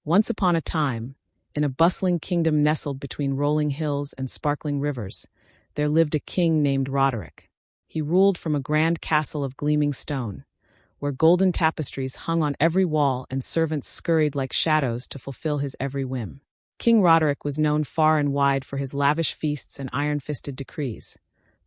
Once upon a time, in a bustling kingdom nestled between rolling hills and sparkling rivers, there lived a king named Roderick. He ruled from a grand castle of gleaming stone, where golden tapestries hung on every wall and servants scurried like shadows to fulfill his every whim. King Roderick was known far and wide for his lavish feasts and iron-fisted decrees.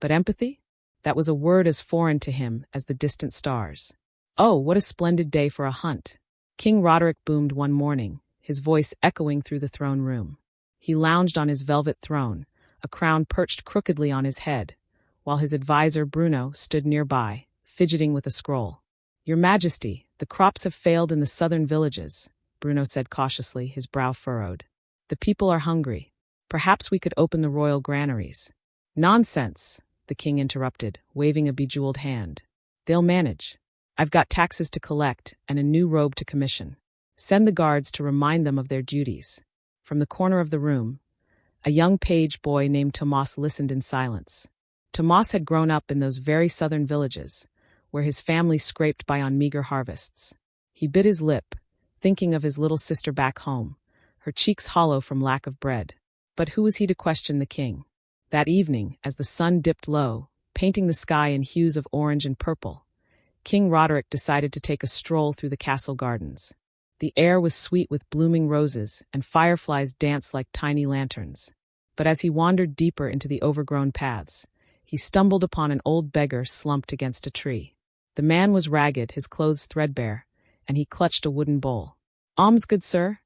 But empathy? That was a word as foreign to him as the distant stars. Oh, what a splendid day for a hunt! King Roderick boomed one morning, his voice echoing through the throne room. He lounged on his velvet throne, a crown perched crookedly on his head, while his advisor Bruno stood nearby, fidgeting with a scroll. "Your Majesty, the crops have failed in the southern villages," Bruno said cautiously, his brow furrowed. "The people are hungry. Perhaps we could open the royal granaries." "Nonsense," the king interrupted, waving a bejeweled hand. "They'll manage. I've got taxes to collect and a new robe to commission. Send the guards to remind them of their duties." From the corner of the room, a young page boy named Tomas listened in silence. Tomas had grown up in those very southern villages, where his family scraped by on meager harvests. He bit his lip, thinking of his little sister back home, her cheeks hollow from lack of bread. But who was he to question the king? That evening, as the sun dipped low, painting the sky in hues of orange and purple, King Roderick decided to take a stroll through the castle gardens. The air was sweet with blooming roses, and fireflies danced like tiny lanterns. But as he wandered deeper into the overgrown paths, he stumbled upon an old beggar slumped against a tree. The man was ragged, his clothes threadbare, and he clutched a wooden bowl. "Alms, good sir?"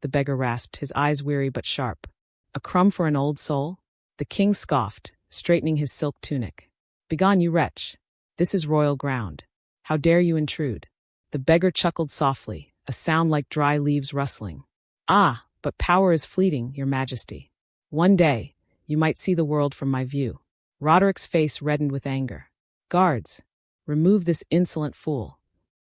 the beggar rasped, his eyes weary but sharp. "A crumb for an old soul?" The king scoffed, straightening his silk tunic. "Begone, you wretch. This is royal ground. How dare you intrude?" The beggar chuckled softly, a sound like dry leaves rustling. "Ah, but power is fleeting, your majesty. One day, you might see the world from my view." Roderick's face reddened with anger. "Guards, remove this insolent fool."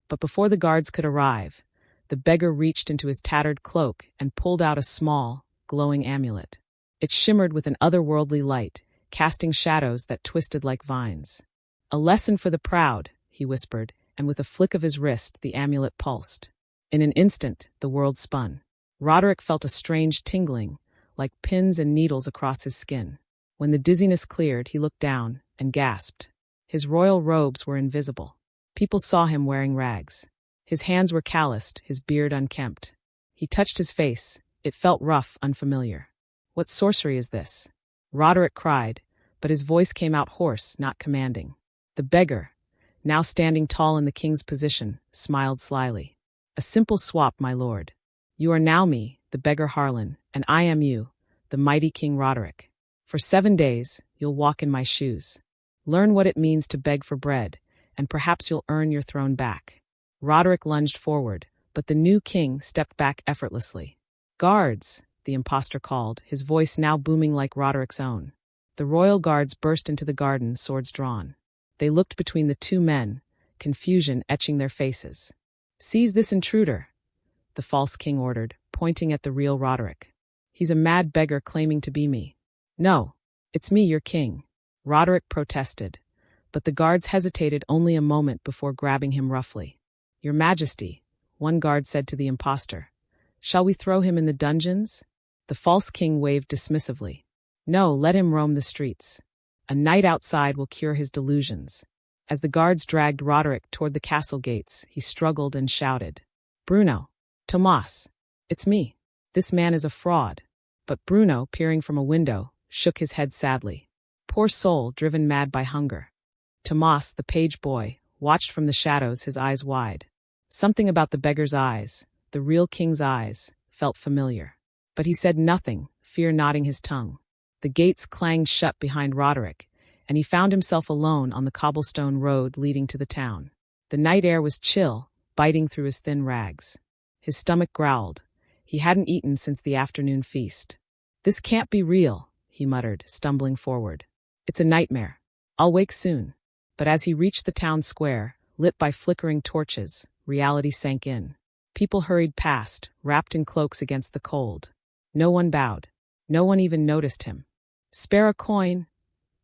But before the guards could arrive, the beggar reached into his tattered cloak and pulled out a small, glowing amulet. It shimmered with an otherworldly light, casting shadows that twisted like vines. "A lesson for the proud," he whispered, and with a flick of his wrist the amulet pulsed. In an instant, the world spun. Roderick felt a strange tingling, like pins and needles across his skin. When the dizziness cleared, he looked down and gasped. His royal robes were invisible. People saw him wearing rags. His hands were calloused, his beard unkempt. He touched his face. It felt rough, unfamiliar. "What sorcery is this?" Roderick cried, but his voice came out hoarse, not commanding. The beggar, now standing tall in the king's position, smiled slyly. "A simple swap, my lord. You are now me, the beggar Harlan, and I am you, the mighty King Roderick. For 7 days, you'll walk in my shoes. Learn what it means to beg for bread, and perhaps you'll earn your throne back." Roderick lunged forward, but the new king stepped back effortlessly. "Guards!" the impostor called, his voice now booming like Roderick's own. The royal guards burst into the garden, swords drawn. They looked between the two men, confusion etching their faces. "Seize this intruder," the false king ordered, pointing at the real Roderick. "He's a mad beggar claiming to be me." "No, it's me, your king," Roderick protested, but the guards hesitated only a moment before grabbing him roughly. "Your Majesty," one guard said to the impostor, "shall we throw him in the dungeons?" The false king waved dismissively. "No, let him roam the streets. A night outside will cure his delusions." As the guards dragged Roderick toward the castle gates, he struggled and shouted, "Bruno! Tomas! It's me. This man is a fraud." But Bruno, peering from a window, shook his head sadly. Poor soul, driven mad by hunger. Tomas, the page boy, watched from the shadows, his eyes wide. Something about the beggar's eyes, the real king's eyes, felt familiar. But he said nothing, fear knotting his tongue. The gates clanged shut behind Roderick, and he found himself alone on the cobblestone road leading to the town. The night air was chill, biting through his thin rags. His stomach growled. He hadn't eaten since the afternoon feast. "This can't be real," he muttered, stumbling forward. "It's a nightmare. I'll wake soon." But as he reached the town square, lit by flickering torches, reality sank in. People hurried past, wrapped in cloaks against the cold. No one bowed. No one even noticed him. "Spare a coin,"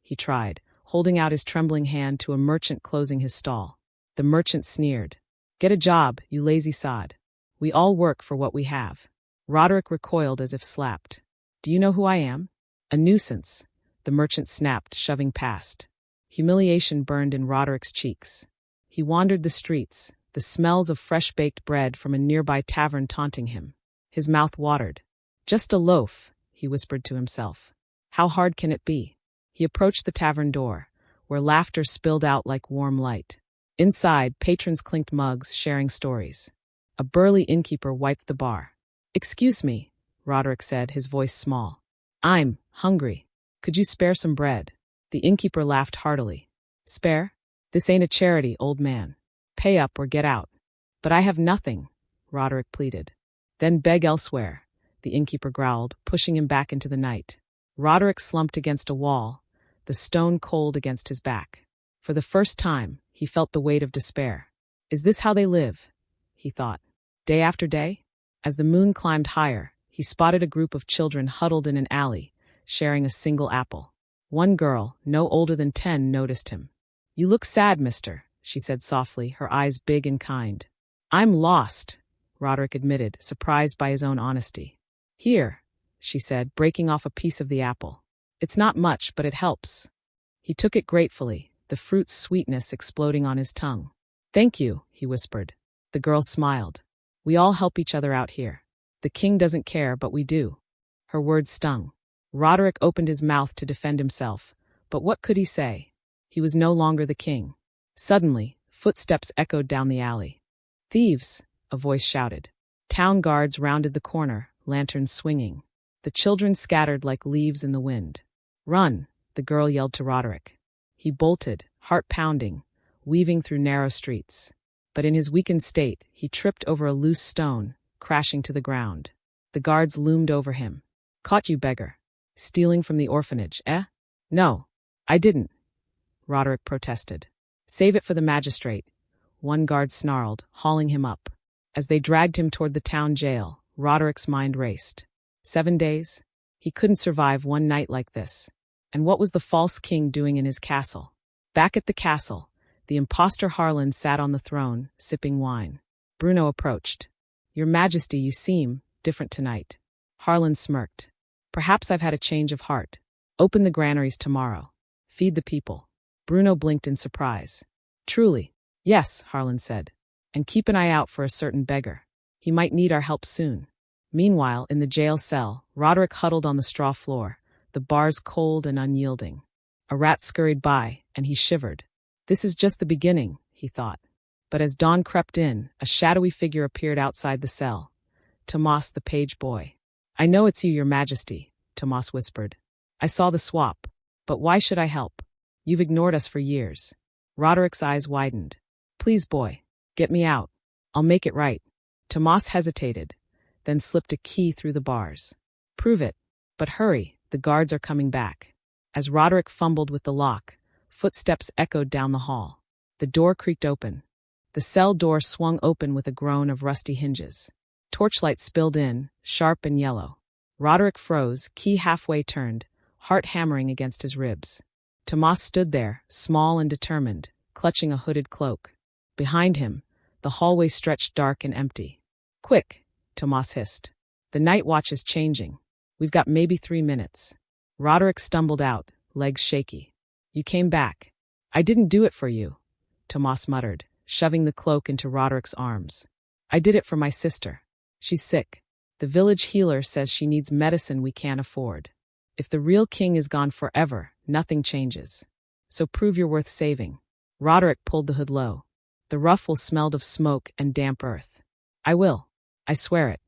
he tried, holding out his trembling hand to a merchant closing his stall. The merchant sneered. "Get a job, you lazy sod." We all work for what we have. Roderick recoiled as if slapped. Do you know who I am? A nuisance, the merchant snapped, shoving past. Humiliation burned in Roderick's cheeks. He wandered the streets, the smells of fresh-baked bread from a nearby tavern taunting him. His mouth watered. Just a loaf, he whispered to himself. How hard can it be? He approached the tavern door, where laughter spilled out like warm light. Inside, patrons clinked mugs, sharing stories. A burly innkeeper wiped the bar. Excuse me, Roderick said, his voice small. I'm hungry. Could you spare some bread? The innkeeper laughed heartily. Spare? This ain't a charity, old man. Pay up or get out. But I have nothing, Roderick pleaded. Then beg elsewhere, the innkeeper growled, pushing him back into the night. Roderick slumped against a wall, the stone cold against his back. For the first time, he felt the weight of despair. Is this how they live? He thought. Day after day? As the moon climbed higher, he spotted a group of children huddled in an alley, sharing a single apple. One girl, no older than 10, noticed him. You look sad, mister, she said softly, her eyes big and kind. I'm lost, Roderick admitted, surprised by his own honesty. Here, she said, breaking off a piece of the apple. It's not much, but it helps. He took it gratefully, the fruit's sweetness exploding on his tongue. Thank you, he whispered. The girl smiled. We all help each other out here. The king doesn't care, but we do. Her words stung. Roderick opened his mouth to defend himself, but what could he say? He was no longer the king. Suddenly, footsteps echoed down the alley. Thieves, a voice shouted. Town guards rounded the corner, lanterns swinging. The children scattered like leaves in the wind. Run, the girl yelled to Roderick. He bolted, heart pounding, weaving through narrow streets. But in his weakened state, he tripped over a loose stone, crashing to the ground. The guards loomed over him. Caught you, beggar. Stealing from the orphanage, eh? No, I didn't, Roderick protested. Save it for the magistrate, one guard snarled, hauling him up. As they dragged him toward the town jail, Roderick's mind raced. 7 days? He couldn't survive one night like this. And what was the false king doing in his castle? Back at the castle, the impostor Harlan sat on the throne, sipping wine. Bruno approached. Your Majesty, you seem different tonight. Harlan smirked. Perhaps I've had a change of heart. Open the granaries tomorrow. Feed the people. Bruno blinked in surprise. Truly? Yes, Harlan said. And keep an eye out for a certain beggar. He might need our help soon. Meanwhile, in the jail cell, Roderick huddled on the straw floor, the bars cold and unyielding. A rat scurried by, and he shivered. This is just the beginning, he thought. But as dawn crept in, a shadowy figure appeared outside the cell. Tomas, the page boy. I know it's you, Your Majesty, Tomas whispered. I saw the swap. But why should I help? You've ignored us for years. Roderick's eyes widened. Please, boy, get me out. I'll make it right. Tomas hesitated, then slipped a key through the bars. Prove it. But hurry, the guards are coming back. As Roderick fumbled with the lock, footsteps echoed down the hall. The door creaked open. The cell door swung open with a groan of rusty hinges. Torchlight spilled in, sharp and yellow. Roderick froze, key halfway turned, heart hammering against his ribs. Tomas stood there, small and determined, clutching a hooded cloak. Behind him, the hallway stretched dark and empty. Quick, Tomas hissed. The night watch is changing. We've got maybe 3 minutes. Roderick stumbled out, legs shaky. You came back. I didn't do it for you, Tomas muttered, shoving the cloak into Roderick's arms. I did it for my sister. She's sick. The village healer says she needs medicine we can't afford. If the real king is gone forever, nothing changes. So prove you're worth saving. Roderick pulled the hood low. The ruffle smelled of smoke and damp earth. I will. I swear it.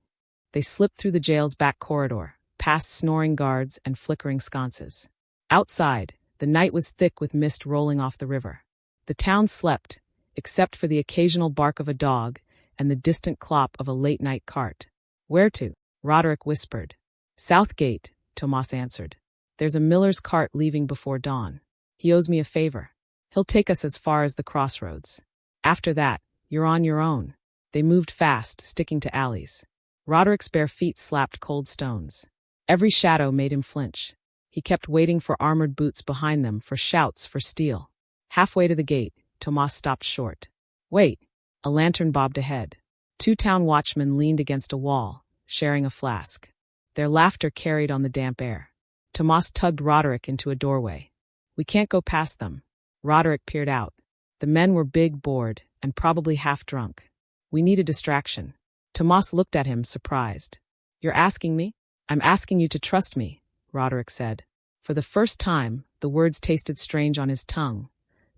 They slipped through the jail's back corridor, past snoring guards and flickering sconces. Outside, the night was thick with mist rolling off the river. The town slept, except for the occasional bark of a dog and the distant clop of a late-night cart. Where to? Roderick whispered. Southgate, Tomas answered. There's a miller's cart leaving before dawn. He owes me a favor. He'll take us as far as the crossroads. After that, you're on your own. They moved fast, sticking to alleys. Roderick's bare feet slapped cold stones. Every shadow made him flinch. He kept waiting for armored boots behind them, for shouts, for steel. Halfway to the gate, Tomas stopped short. Wait. A lantern bobbed ahead. Two town watchmen leaned against a wall, sharing a flask. Their laughter carried on the damp air. Tomas tugged Roderick into a doorway. "We can't go past them." Roderick peered out. The men were big, bored, and probably half drunk. "We need a distraction." Tomas looked at him, surprised. "You're asking me?" "I'm asking you to trust me," Roderick said. For the first time, the words tasted strange on his tongue.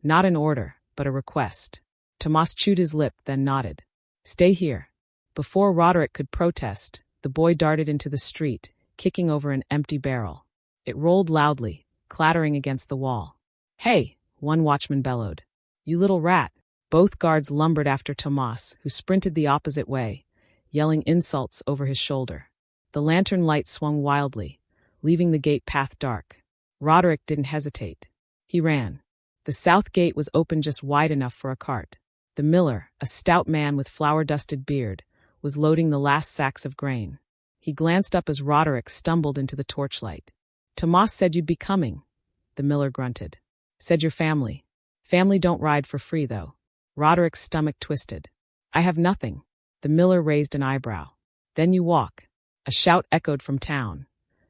Not an order, but a request. Tomas chewed his lip, then nodded. "Stay here." Before Roderick could protest, the boy darted into the street, kicking over an empty barrel. It rolled loudly, clattering against the wall. "Hey!" one watchman bellowed. "You little rat!" Both guards lumbered after Tomas, who sprinted the opposite way, yelling insults over his shoulder. The lantern light swung wildly, leaving the gate path dark. Roderick didn't hesitate. He ran. The south gate was open just wide enough for a cart. The miller, a stout man with flour-dusted beard, was loading the last sacks of grain. He glanced up as Roderick stumbled into the torchlight. "Tomas said you'd be coming," the miller grunted. "Said your family. Family don't ride for free, though." Roderick's stomach twisted. "I have nothing." The miller raised an eyebrow. "Then you walk." A shout echoed from town.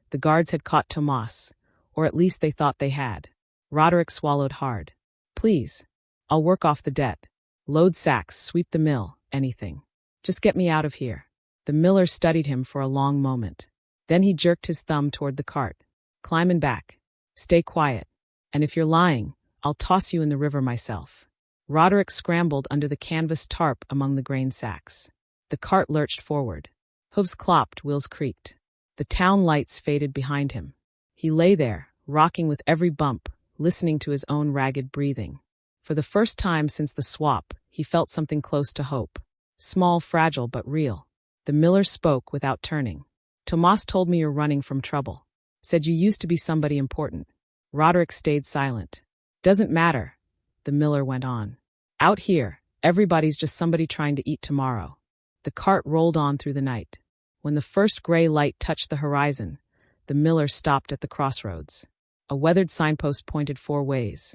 The guards had caught Tomas, or at least they thought they had. Roderick swallowed hard. "Please. I'll work off the debt. Load sacks, sweep the mill, anything. Just get me out of here." The miller studied him for a long moment. Then he jerked his thumb toward the cart. "Climb in back. Stay quiet. And if you're lying, I'll toss you in the river myself." Roderick scrambled under the canvas tarp among the grain sacks. The cart lurched forward. Hooves clopped, wheels creaked. The town lights faded behind him. He lay there, rocking with every bump, listening to his own ragged breathing. For the first time since the swap, he felt something close to hope. Small, fragile, but real. The miller spoke without turning. "Tomas told me you're running from trouble. Said you used to be somebody important." Roderick stayed silent. "Doesn't matter," the miller went on. "Out here, everybody's just somebody trying to eat tomorrow." The cart rolled on through the night. When the first gray light touched the horizon, the miller stopped at the crossroads. A weathered signpost pointed 4 ways.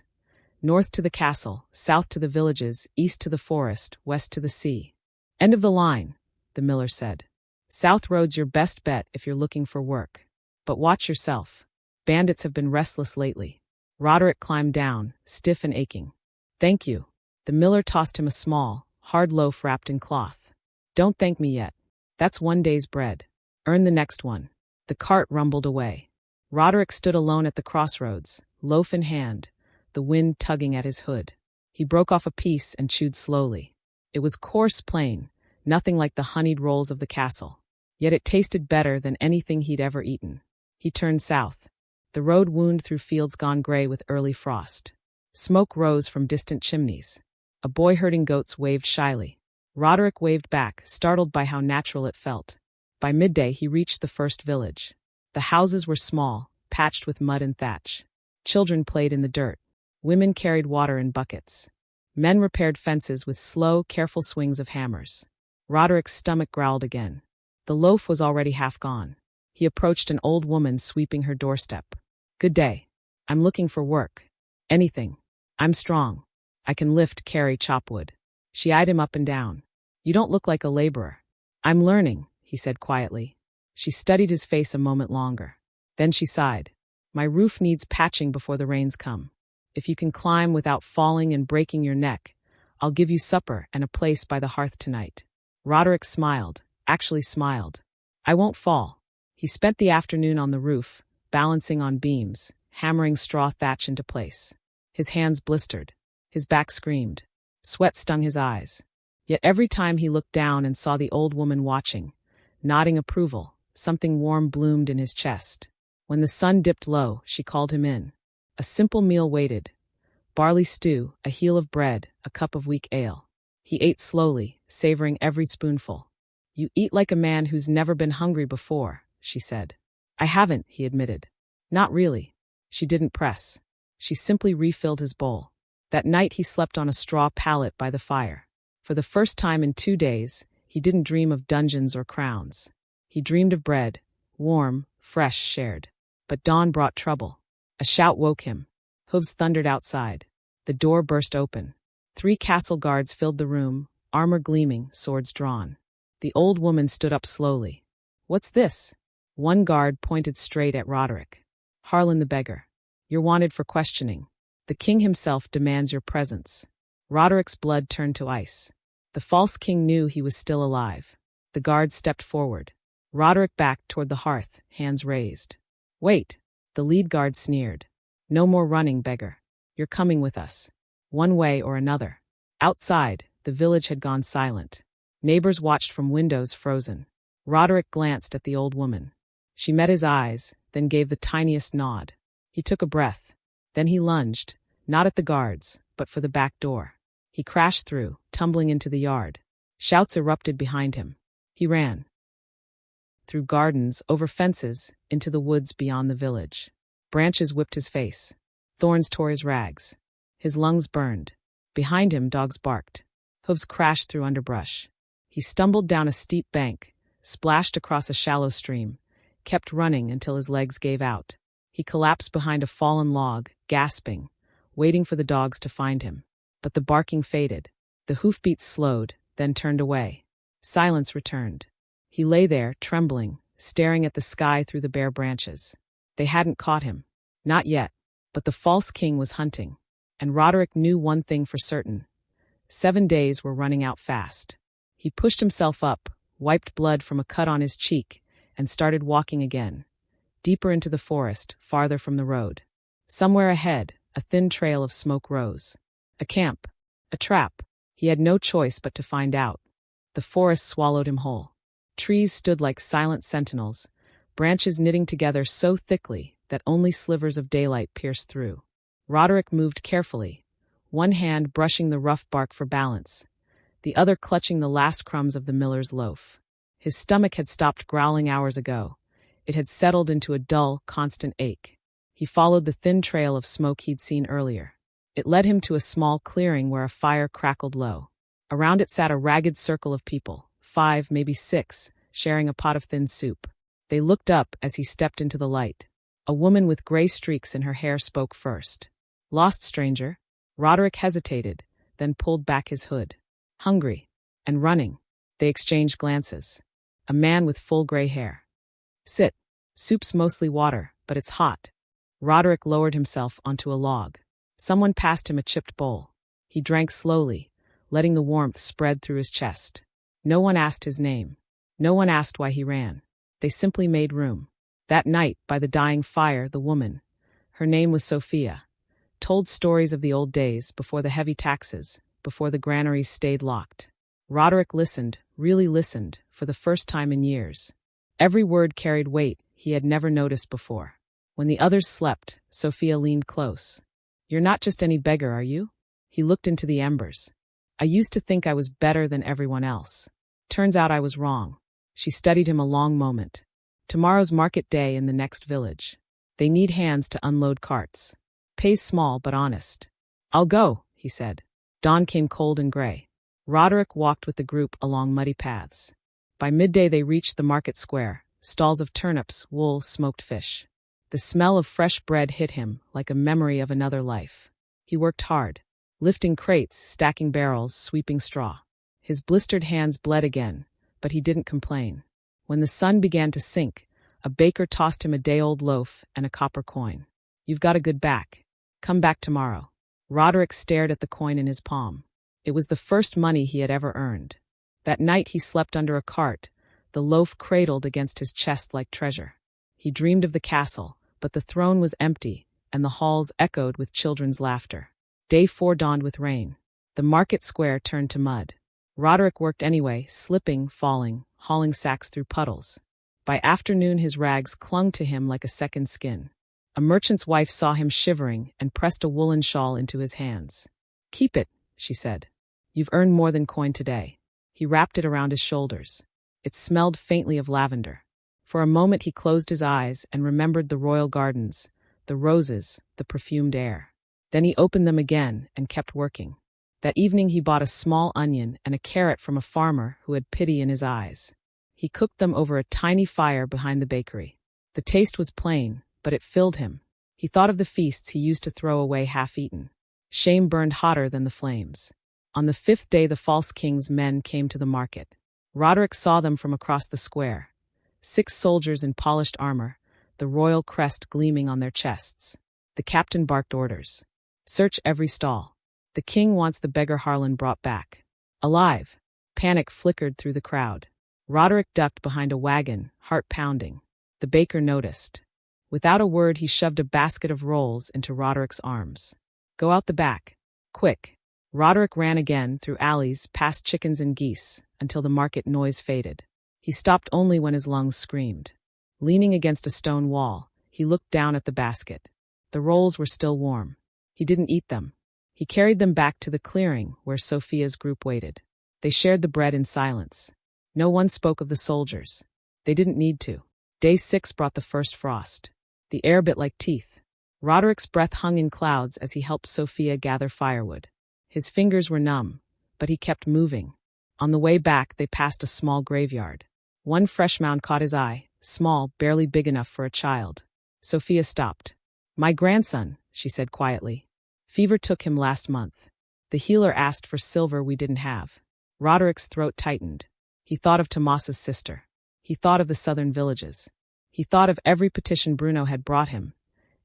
North to the castle, south to the villages, east to the forest, west to the sea. "End of the line," the miller said. "South road's your best bet if you're looking for work. But watch yourself. Bandits have been restless lately." Roderick climbed down, stiff and aching. "Thank you." The miller tossed him a small, hard loaf wrapped in cloth. "Don't thank me yet. That's 1 day's bread. Earn the next one." The cart rumbled away. Roderick stood alone at the crossroads, loaf in hand, the wind tugging at his hood. He broke off a piece and chewed slowly. It was coarse, plain, nothing like the honeyed rolls of the castle. Yet it tasted better than anything he'd ever eaten. He turned south. The road wound through fields gone gray with early frost. Smoke rose from distant chimneys. A boy herding goats waved shyly. Roderick waved back, startled by how natural it felt. By midday he reached the first village. The houses were small, patched with mud and thatch. Children played in the dirt. Women carried water in buckets. Men repaired fences with slow, careful swings of hammers. Roderick's stomach growled again. The loaf was already half gone. He approached an old woman sweeping her doorstep. "Good day. I'm looking for work. Anything. I'm strong. I can lift, carry, chop wood." She eyed him up and down. "You don't look like a laborer." "I'm learning," he said quietly. She studied his face a moment longer. Then she sighed. "My roof needs patching before the rains come. If you can climb without falling and breaking your neck, I'll give you supper and a place by the hearth tonight." Roderick smiled, actually smiled. "I won't fall." He spent the afternoon on the roof, balancing on beams, hammering straw thatch into place. His hands blistered. His back screamed. Sweat stung his eyes. Yet every time he looked down and saw the old woman watching, nodding approval, something warm bloomed in his chest. When the sun dipped low, she called him in. A simple meal waited. Barley stew, a heel of bread, a cup of weak ale. He ate slowly, savoring every spoonful. "You eat like a man who's never been hungry before," she said. "I haven't," he admitted. "Not really." She didn't press. She simply refilled his bowl. That night he slept on a straw pallet by the fire. For the first time in 2 days, he didn't dream of dungeons or crowns. He dreamed of bread, warm, fresh, shared. But dawn brought trouble. A shout woke him. Hooves thundered outside. The door burst open. 3 castle guards filled the room, armor gleaming, swords drawn. The old woman stood up slowly. "What's this?" One guard pointed straight at Roderick. "Harlan the beggar. You're wanted for questioning. The king himself demands your presence." Roderick's blood turned to ice. The false king knew he was still alive. The guard stepped forward. Roderick backed toward the hearth, hands raised. "Wait," the lead guard sneered. "No more running, beggar. You're coming with us. One way or another." Outside, the village had gone silent. Neighbors watched from windows, frozen. Roderick glanced at the old woman. She met his eyes, then gave the tiniest nod. He took a breath. Then he lunged, not at the guards, but for the back door. He crashed through, tumbling into the yard. Shouts erupted behind him. He ran. Through gardens, over fences, into the woods beyond the village. Branches whipped his face. Thorns tore his rags. His lungs burned. Behind him, dogs barked. Hooves crashed through underbrush. He stumbled down a steep bank, splashed across a shallow stream, kept running until his legs gave out. He collapsed behind a fallen log, gasping, waiting for the dogs to find him. But the barking faded. The hoofbeats slowed, then turned away. Silence returned. He lay there, trembling, staring at the sky through the bare branches. They hadn't caught him. Not yet. But the false king was hunting. And Roderick knew one thing for certain. 7 days were running out fast. He pushed himself up, wiped blood from a cut on his cheek, and started walking again. Deeper into the forest, farther from the road. Somewhere ahead, a thin trail of smoke rose. A camp. A trap. He had no choice but to find out. The forest swallowed him whole. Trees stood like silent sentinels, branches knitting together so thickly that only slivers of daylight pierced through. Roderick moved carefully, one hand brushing the rough bark for balance, the other clutching the last crumbs of the miller's loaf. His stomach had stopped growling hours ago. It had settled into a dull, constant ache. He followed the thin trail of smoke he'd seen earlier. It led him to a small clearing where a fire crackled low. Around it sat a ragged circle of people, 5, maybe 6, sharing a pot of thin soup. They looked up as he stepped into the light. A woman with gray streaks in her hair spoke first. "Lost, stranger?" Roderick hesitated, then pulled back his hood. "Hungry. And running." They exchanged glances. A man with full gray hair. "Sit. Soup's mostly water, but it's hot." Roderick lowered himself onto a log. Someone passed him a chipped bowl. He drank slowly, letting the warmth spread through his chest. No one asked his name. No one asked why he ran. They simply made room. That night, by the dying fire, the woman, her name was Sophia, told stories of the old days before the heavy taxes, before the granaries stayed locked. Roderick listened, really listened, for the first time in years. Every word carried weight he had never noticed before. When the others slept, Sophia leaned close. "You're not just any beggar, are you?" He looked into the embers. "I used to think I was better than everyone else. Turns out I was wrong." She studied him a long moment. "Tomorrow's market day in the next village. They need hands to unload carts. Pays small but honest." "I'll go," he said. Dawn came cold and gray. Roderick walked with the group along muddy paths. By midday they reached the market square, stalls of turnips, wool, smoked fish. The smell of fresh bread hit him like a memory of another life. He worked hard, lifting crates, stacking barrels, sweeping straw. His blistered hands bled again, but he didn't complain. When the sun began to sink, a baker tossed him a day-old loaf and a copper coin. "You've got a good back. Come back tomorrow." Roderick stared at the coin in his palm. It was the first money he had ever earned. That night he slept under a cart, the loaf cradled against his chest like treasure. He dreamed of the castle, but the throne was empty, and the halls echoed with children's laughter. Day 4 dawned with rain. The market square turned to mud. Roderick worked anyway, slipping, falling, hauling sacks through puddles. By afternoon his rags clung to him like a second skin. A merchant's wife saw him shivering and pressed a woolen shawl into his hands. "Keep it," she said. "You've earned more than coin today." He wrapped it around his shoulders. It smelled faintly of lavender. For a moment he closed his eyes and remembered the royal gardens, the roses, the perfumed air. Then he opened them again and kept working. That evening he bought a small onion and a carrot from a farmer who had pity in his eyes. He cooked them over a tiny fire behind the bakery. The taste was plain, but it filled him. He thought of the feasts he used to throw away half-eaten. Shame burned hotter than the flames. On the 5th day the false king's men came to the market. Roderick saw them from across the square. 6 soldiers in polished armor, the royal crest gleaming on their chests. The captain barked orders. Search every stall. The king wants the beggar Harlan brought back. Alive. Panic flickered through the crowd. Roderick ducked behind a wagon, heart pounding. The baker noticed. Without a word, he shoved a basket of rolls into Roderick's arms. Go out the back. Quick. Roderick ran again, through alleys, past chickens and geese, until the market noise faded. He stopped only when his lungs screamed. Leaning against a stone wall, he looked down at the basket. The rolls were still warm. He didn't eat them. He carried them back to the clearing where Sophia's group waited. They shared the bread in silence. No one spoke of the soldiers. They didn't need to. Day 6 brought the first frost. The air bit like teeth. Roderick's breath hung in clouds as he helped Sophia gather firewood. His fingers were numb, but he kept moving. On the way back, they passed a small graveyard. One fresh mound caught his eye, small, barely big enough for a child. Sophia stopped. My grandson, she said quietly. Fever took him last month. The healer asked for silver we didn't have. Roderick's throat tightened. He thought of Tomas's sister. He thought of the southern villages. He thought of every petition Bruno had brought him,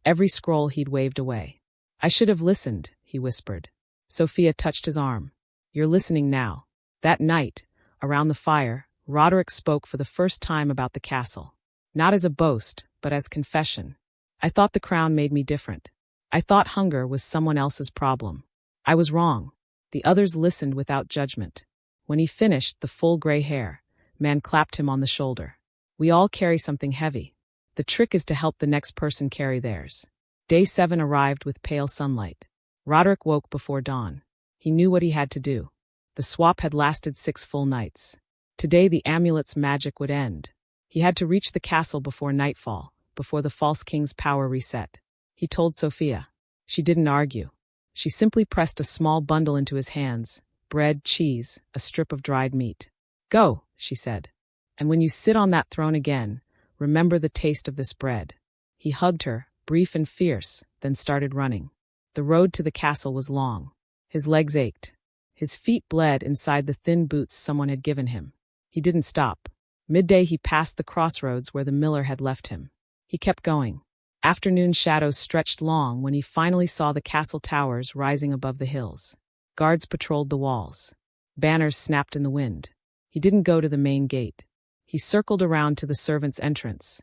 every scroll he'd waved away. I should have listened, he whispered. Sophia touched his arm. You're listening now. That night, around the fire, Roderick spoke for the first time about the castle. Not as a boast, but as confession. I thought the crown made me different. I thought hunger was someone else's problem. I was wrong. The others listened without judgment. When he finished, the full gray hair, man clapped him on the shoulder. We all carry something heavy. The trick is to help the next person carry theirs. Day 7 arrived with pale sunlight. Roderick woke before dawn. He knew what he had to do. The swap had lasted 6 full nights. Today the amulet's magic would end. He had to reach the castle before nightfall, before the false king's power reset. He told Sophia. She didn't argue. She simply pressed a small bundle into his hands, bread, cheese, a strip of dried meat. Go, she said. And when you sit on that throne again, remember the taste of this bread. He hugged her, brief and fierce, then started running. The road to the castle was long. His legs ached. His feet bled inside the thin boots someone had given him. He didn't stop. Midday he passed the crossroads where the miller had left him. He kept going. Afternoon shadows stretched long when he finally saw the castle towers rising above the hills. Guards patrolled the walls. Banners snapped in the wind. He didn't go to the main gate. He circled around to the servants' entrance,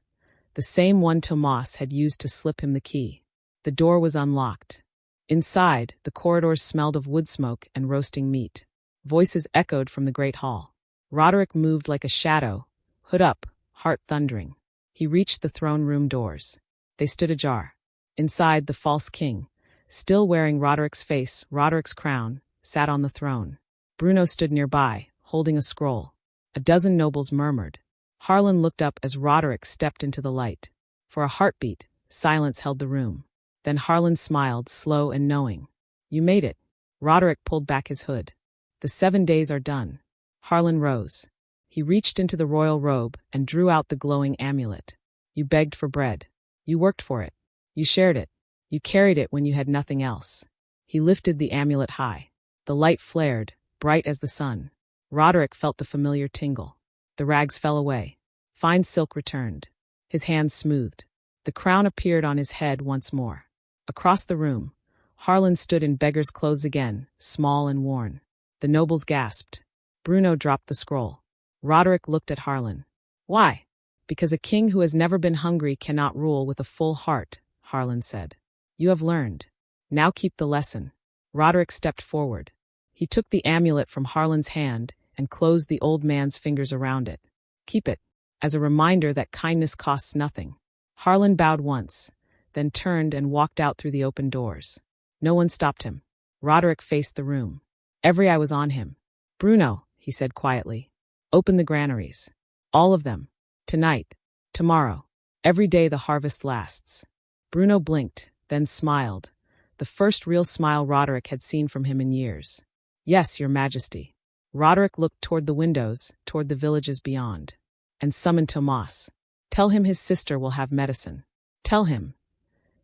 the same one Tomas had used to slip him the key. The door was unlocked. Inside, the corridors smelled of wood smoke and roasting meat. Voices echoed from the great hall. Roderick moved like a shadow, hood up, heart thundering. He reached the throne room doors. They stood ajar. Inside, the false king, still wearing Roderick's face, Roderick's crown, sat on the throne. Bruno stood nearby, holding a scroll. A dozen nobles murmured. Harlan looked up as Roderick stepped into the light. For a heartbeat, silence held the room. Then Harlan smiled, slow and knowing. You made it. Roderick pulled back his hood. The 7 days are done. Harlan rose. He reached into the royal robe and drew out the glowing amulet. You begged for bread. You worked for it. You shared it. You carried it when you had nothing else. He lifted the amulet high. The light flared, bright as the sun. Roderick felt the familiar tingle. The rags fell away. Fine silk returned. His hands smoothed. The crown appeared on his head once more. Across the room, Harlan stood in beggar's clothes again, small and worn. The nobles gasped. Bruno dropped the scroll. Roderick looked at Harlan. Why? Because a king who has never been hungry cannot rule with a full heart, Harlan said. You have learned. Now keep the lesson. Roderick stepped forward. He took the amulet from Harlan's hand and closed the old man's fingers around it. Keep it, as a reminder that kindness costs nothing. Harlan bowed once, then turned and walked out through the open doors. No one stopped him. Roderick faced the room. Every eye was on him. Bruno, he said quietly, open the granaries. All of them. Tonight. Tomorrow. Every day the harvest lasts. Bruno blinked, then smiled. The first real smile Roderick had seen from him in years. Yes, your majesty. Roderick looked toward the windows, toward the villages beyond, and summoned Tomas. Tell him his sister will have medicine. Tell him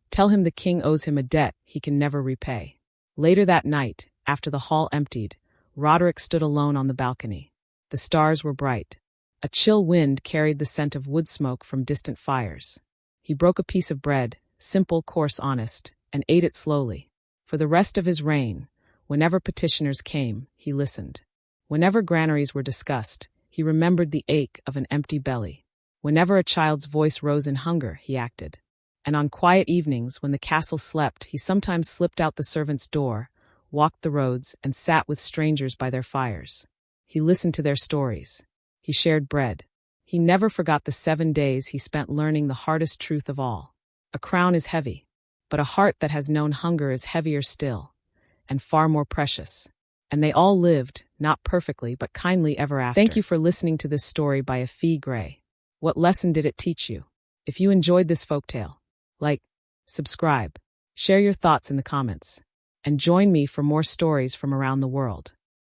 the king owes him a debt he can never repay. Later that night, after the hall emptied, Roderick stood alone on the balcony. The stars were bright. A chill wind carried the scent of wood smoke from distant fires. He broke a piece of bread, simple, coarse, honest, and ate it slowly. For the rest of his reign, whenever petitioners came, he listened. Whenever granaries were discussed, he remembered the ache of an empty belly. Whenever a child's voice rose in hunger, he acted. And on quiet evenings, when the castle slept, he sometimes slipped out the servants' door, walked the roads, and sat with strangers by their fires. He listened to their stories. He shared bread. He never forgot the 7 days he spent learning the hardest truth of all. A crown is heavy, but a heart that has known hunger is heavier still, and far more precious. And they all lived, not perfectly, but kindly ever after. Thank you for listening to this story by Afi Gray. What lesson did it teach you? If you enjoyed this folktale, like, subscribe, share your thoughts in the comments, and join me for more stories from around the world.